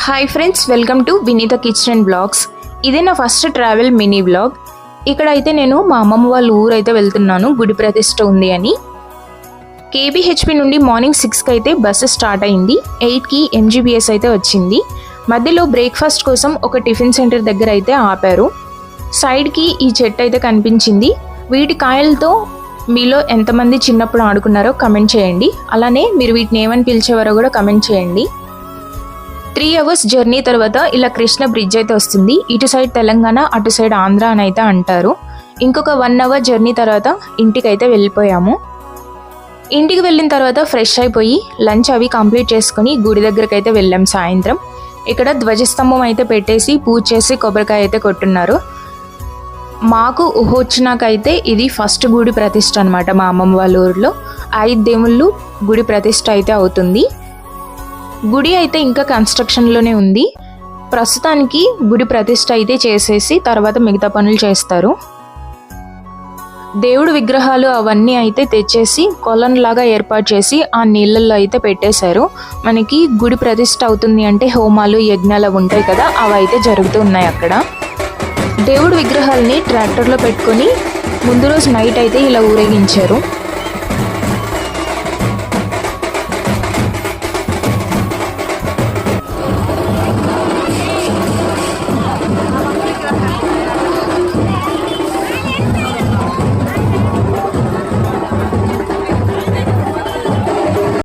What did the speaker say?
Hi friends, welcome to Vineeta kitchen and blogs. ఇదే నా first travel mini blog. ఇక్కడ అయితే నేను మా అమ్మమ్మ వాళ్ళ ఊరు అయితే వెళ్తున్నాను, గుడి ప్రతిష్ట ఉంది అని. కేబిహెచ్పి నుండి మార్నింగ్ 6కి అయితే బస్సు స్టార్ట్ అయింది. 8కి ఎంజీబీఎస్ అయితే వచ్చింది. మధ్యలో బ్రేక్ఫాస్ట్ కోసం ఒక టిఫిన్ సెంటర్ దగ్గర అయితే ఆపారు. సైడ్కి ఈ చెట్టు అయితే కనిపించింది. వీటి కాయలతో మీలో ఎంతమంది చిన్నప్పుడు ఆడుకున్నారో కమెంట్ చేయండి. అలానే మీరు వీటిని ఏమని పిలిచేవారో కూడా కమెంట్ చేయండి. 3 అవర్స్ జర్నీ తర్వాత ఇలా కృష్ణ బ్రిడ్జ్ అయితే వస్తుంది. ఇటు సైడ్ తెలంగాణ, అటు సైడ్ ఆంధ్ర అని అయితే అంటారు. ఇంకొక 1 అవర్ జర్నీ తర్వాత ఇంటికి అయితే వెళ్ళిపోయాము. ఇంటికి వెళ్ళిన తర్వాత ఫ్రెష్ అయిపోయి లంచ్ అవి కంప్లీట్ చేసుకుని గుడి దగ్గరకు అయితే వెళ్ళాం. సాయంత్రం ఇక్కడ ధ్వజస్తంభం అయితే పెట్టేసి పూజ చేసి కొబ్బరికాయ అయితే కొట్టున్నారు. మాకు వచ్చినాకైతే ఇది ఫస్ట్ గుడి ప్రతిష్ట అనమాట. మా అమ్మమ్మ వాళ్ళ ఊరిలో 5 దేవుళ్ళు గుడి ప్రతిష్ట అయితే అవుతుంది. గుడి అయితే ఇంకా కన్స్ట్రక్షన్లోనే ఉంది. ప్రస్తుతానికి గుడి ప్రతిష్ట అయితే చేసేసి తర్వాత మిగతా పనులు చేస్తారు. దేవుడు విగ్రహాలు అవన్నీ అయితే తెచ్చేసి కొలన్లాగా ఏర్పాటు చేసి ఆ నీళ్ళల్లో అయితే పెట్టేశారు. మనకి గుడి ప్రతిష్ట అవుతుంది అంటే హోమాలు, యజ్ఞాలు ఉంటాయి కదా, అవి అయితే జరుగుతూ ఉన్నాయి అక్కడ. దేవుడు విగ్రహాలని ట్రాక్టర్లో పెట్టుకొని ముందు రోజు నైట్ అయితే ఇలా ఊరేగించారు.